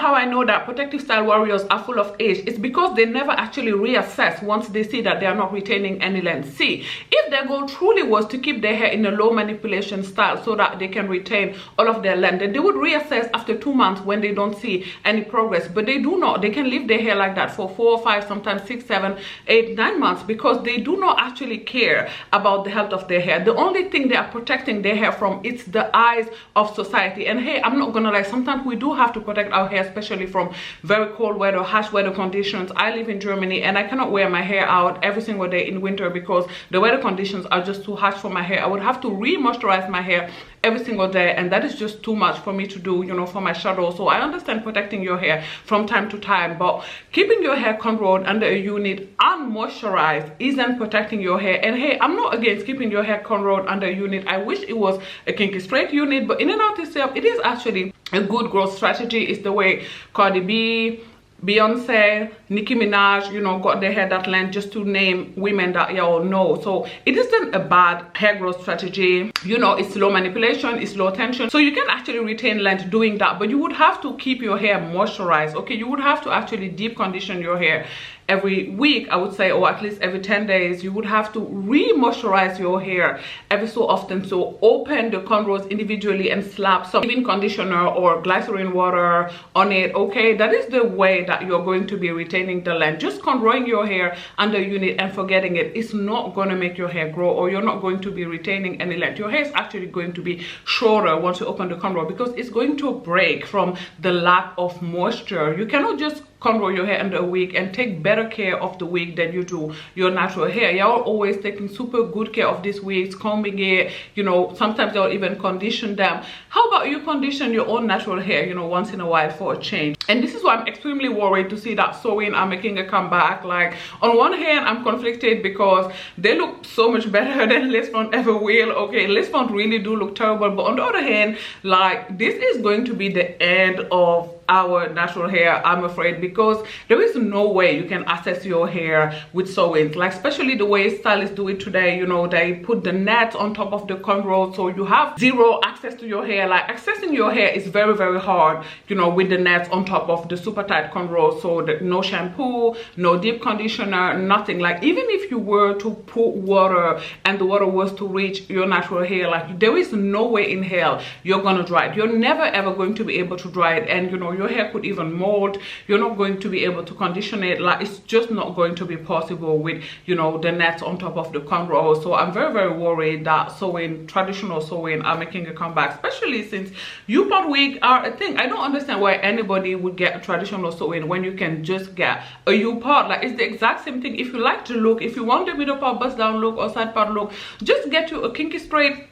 how I know that protective style warriors are full of age? It's because they never actually reassess once they see that they are not retaining any length. See, if their goal truly was to keep their hair in a low manipulation style so that they can retain all of their length, then they would reassess after 2 months when they don't see any progress. But they do not. They can leave their hair like that for 4, 5, sometimes 6, 7, 8, 9 months because they do not actually care about the health of their hair. The only thing they are protecting their hair from is the eyes of society. And hey, I'm not gonna lie, sometimes we do have to protect our hair, especially from very cold weather, harsh weather conditions. I live in Germany and I cannot wear my hair out every single day in winter because the weather conditions are just too harsh for my hair. I would have to re-moisturize my hair every single day, and that is just too much for me to do, you know, for my shadow. So I understand protecting your hair from time to time, but keeping your hair cornrowed under a unit unmoisturized isn't protecting your hair. And hey, I'm not against keeping your hair cornrowed under a unit. I wish it was a kinky straight unit, but in and out itself, it is actually a good growth strategy. It's the way Cardi B, Beyonce, Nicki Minaj, you know, got their hair that length, just to name women that you all know. So it isn't a bad hair growth strategy. You know, it's low manipulation, it's low tension, so you can actually retain length doing that. But you would have to keep your hair moisturized. Okay, you would have to actually deep condition your hair every week, I would say, or at least every 10 days. You would have to re-moisturize your hair every so often. So open the cornrows individually and slap some leave-in conditioner or glycerin water on it. Okay, that is the way that you're going to be retaining the length. Just cornrowing your hair under a unit and forgetting it is not going to make your hair grow, or you're not going to be retaining any length. Your hair is actually going to be shorter once you open the cornrow because it's going to break from the lack of moisture. You cannot just cornrow your hair under a week and take better care of the wig than you do your natural hair. Y'all always taking super good care of these wigs, combing it, you know, sometimes they'll even condition them. How about you condition your own natural hair, you know, once in a while for a change? And this is why I'm extremely worried to see that sewing are making a comeback. Like, on one hand, I'm conflicted because they look so much better than lace front ever will. Okay, lace front really do look terrible, but on the other hand, like, this is going to be the end of our natural hair, I'm afraid, because there is no way you can access your hair with sewing, like especially the way stylists do it today. You know, they put the net on top of the cornrow, so you have zero access to your hair. Like, accessing your hair is very, very hard, you know, with the net on top of the super tight cornrow. So no shampoo, no deep conditioner, nothing. Like, even if you were to put water and the water was to reach your natural hair, like, there is no way in hell you're gonna dry it. You're never ever going to be able to dry it, and you know, your hair could even mold. You're not going to be able to condition it. Like, it's just not going to be possible with, you know, the nets on top of the cornrow. So I'm very, very worried that sewing, traditional sewing, are making a comeback, especially since U-part wig are a thing. I don't understand why anybody would get a traditional sewing when you can just get a U-part. Like, it's the exact same thing. If you like the look, if you want the middle part bust down look or side part look, just get you a kinky straight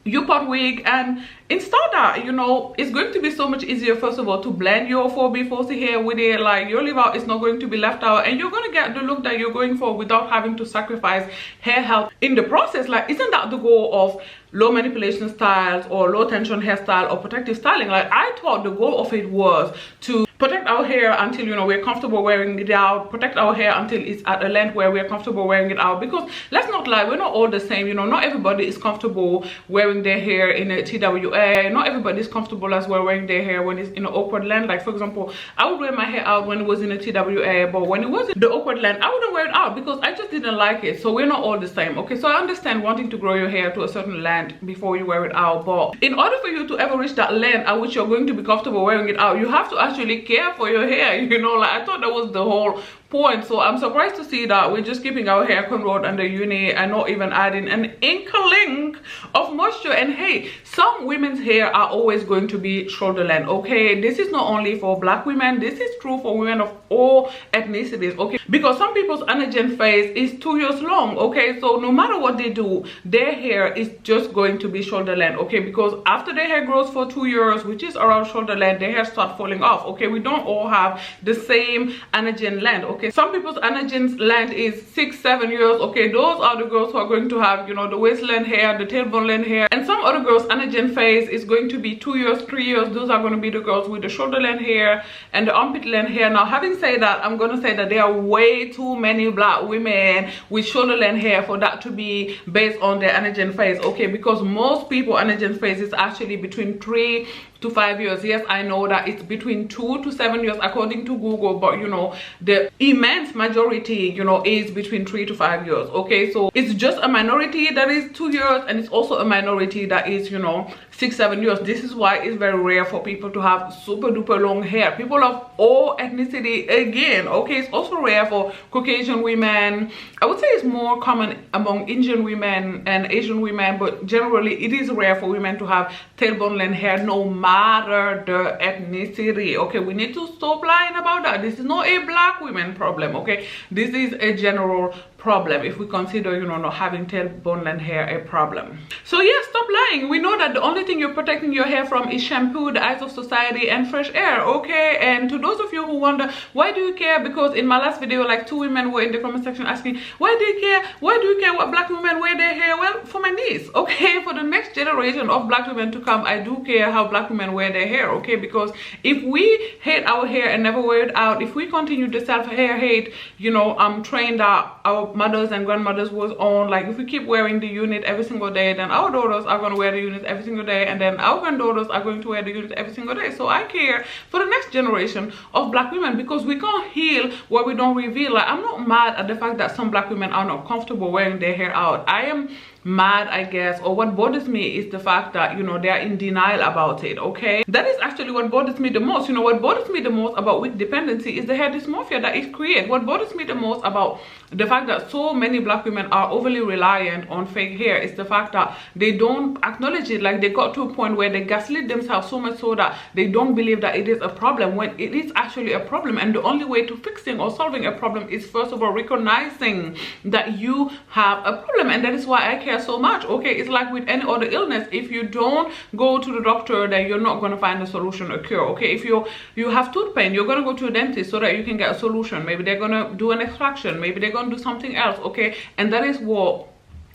U-part wig and install that. You know, it's going to be so much easier, first of all, to blend your 4B 4C hair with it. Like, your leave out is not going to be left out, and you're going to get the look that you're going for without having to sacrifice hair health in the process. Like, isn't that the goal of low manipulation styles or low tension hairstyle or protective styling? Like, I thought the goal of it was to protect our hair until, you know, we're comfortable wearing it out, protect our hair until it's at a length where we're comfortable wearing it out. Because let's not lie, we're not all the same. You know, not everybody is comfortable wearing their hair in a TWA. Not everybody is comfortable as well wearing their hair when it's in an awkward length. Like, for example, I would wear my hair out when it was in a TWA, but when it was in the awkward length, I wouldn't wear it out because I just didn't like it. So we're not all the same. Okay, so I understand wanting to grow your hair to a certain length before you wear it out, but in order for you to ever reach that length at which you're going to be comfortable wearing it out, you have to actually care for your hair. You know, like, I thought that was the whole point. So I'm surprised to see that we're just keeping our hair cornrowed under uni and not even adding an inkling of moisture. And hey, some women's hair are always going to be shoulder length. Okay, this is not only for black women, this is true for women of all ethnicities. Okay, because some people's anagen phase is 2 years long. Okay, so no matter what they do, their hair is just going to be shoulder length. Okay, because after their hair grows for 2 years, which is around shoulder length, their hair starts falling off. Okay, we don't all have the same anagen length. Okay, some people's anagen length is 6-7 years. Okay, those are the girls who are going to have, you know, the waist length hair, the tailbone length hair. And some other girls anagen phase is going to be 2 years, 3 years. Those are going to be the girls with the shoulder length hair and the armpit length hair. Now, having said that, I'm going to say that there are way too many black women with shoulder length hair for that to be based on their anagen phase. Okay, because most people anagen phase is actually between 3 to 5 years. Yes, I know that it's between 2 to 7 years according to Google, but you know, the immense majority, you know, is between 3 to 5 years. Okay, so it's just a minority that is 2 years, and it's also a minority that is, you know, 6-7 years. This is why it's very rare for people to have super duper long hair. People of all ethnicity, again, okay, it's also rare for Caucasian women. I would say it's more common among Indian women and Asian women, but generally it is rare for women to have tailbone length hair, no matter the ethnicity. Okay, we need to stop lying about that. This is not a black women problem. Okay, this is a general problem if we consider, you know, not having tailbone length hair a problem. So yeah, stop lying. We know that the only thing you're protecting your hair from is shampoo, the eyes of society, and fresh air. Okay, and to those of you who wonder why do you care, because in my last video like 2 women were in the comment section asking why do you care, why do you care what black women wear their hair? Well, for my niece, okay, for the next generation of black women to come, I do care how black women wear their hair. Okay, because if we hate our hair and never wear it out, if we continue the self-hair hate, you know, trained our mothers and grandmothers was on, like if we keep wearing the unit every single day, then our daughters are going to wear the unit every single day, and then our granddaughters are going to wear the unit every single day. So I care for the next generation of black women, because we can't heal what we don't reveal. Like, I'm not mad at the fact that some black women are not comfortable wearing their hair out. I am mad, I guess, or what bothers me is the fact that, you know, they are in denial about it. Okay, that is actually what bothers me the most. You know, what bothers me the most about wig dependency is the hair dysmorphia that it creates. What bothers me the most about the fact that so many black women are overly reliant on fake hair is the fact that they don't acknowledge it. Like, they got to a point where they gaslit themselves so much so that they don't believe that it is a problem when it is actually a problem. And the only way to fixing or solving a problem is first of all recognizing that you have a problem. And that is why I care so much. Okay, it's like with any other illness. If you don't go to the doctor, then you're not going to find a solution or cure. Okay, if you have tooth pain, you're going to go to a dentist so that you can get a solution. Maybe they're going to do an extraction, maybe they're going to do something else. Okay, and that is what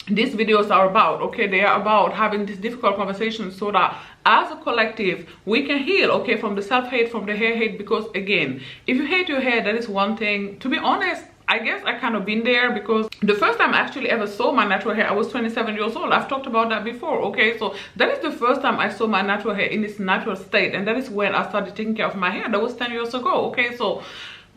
these videos are about. Okay, they are about having these difficult conversations so that as a collective we can heal, okay, from the self-hate, from the hair hate. Because again, if you hate your hair, that is one thing. To be honest, I guess I kind of been there, because the first time I actually ever saw my natural hair, I was 27 years old. I've talked about that before. Okay, so that is the first time I saw my natural hair in its natural state, and that is when I started taking care of my hair. That was 10 years ago. Okay, so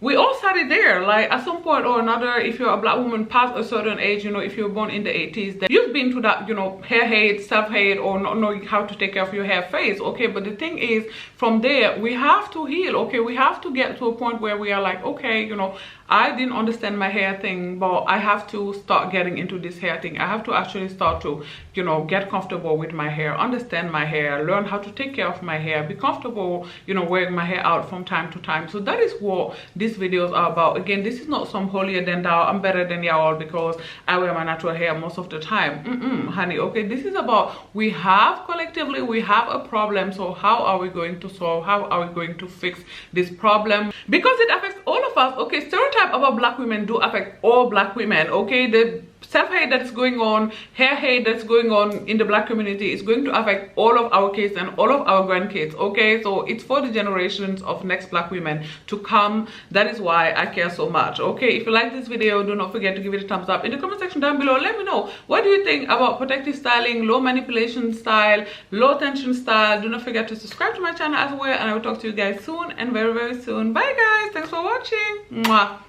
we all started there. Like, at some point or another, if you're a black woman past a certain age, you know, if you're born in the 80s, then you've been to that, you know, hair hate, self-hate, or not knowing how to take care of your hair phase. Okay, but the thing is, from there we have to heal. Okay, we have to get to a point where we are like, okay, you know, I didn't understand my hair thing, but I have to start getting into this hair thing. I have to actually start to, you know, get comfortable with my hair, understand my hair, learn how to take care of my hair, be comfortable, you know, wearing my hair out from time to time. So that is what these videos are about. Again, this is not some holier than thou, I'm better than y'all because I wear my natural hair most of the time. Honey, okay, this is about, we have collectively, we have a problem. So how are we going to solve, how are we going to fix this problem? Because it affects all of us. Okay, stereotype about black women do affect all black women. Okay, the self-hate that's going on, hair hate that's going on in the black community is going to affect all of our kids and all of our grandkids. Okay, so it's for the generations of next black women to come. That is why I care so much. Okay, if you like this video, do not forget to give it a thumbs up. In the comment section down below, let me know, what do you think about protective styling, low manipulation style, low tension style? Do not forget to subscribe to my channel as well, and I will talk to you guys soon, and very soon. Bye guys, thanks for watching. Mwah.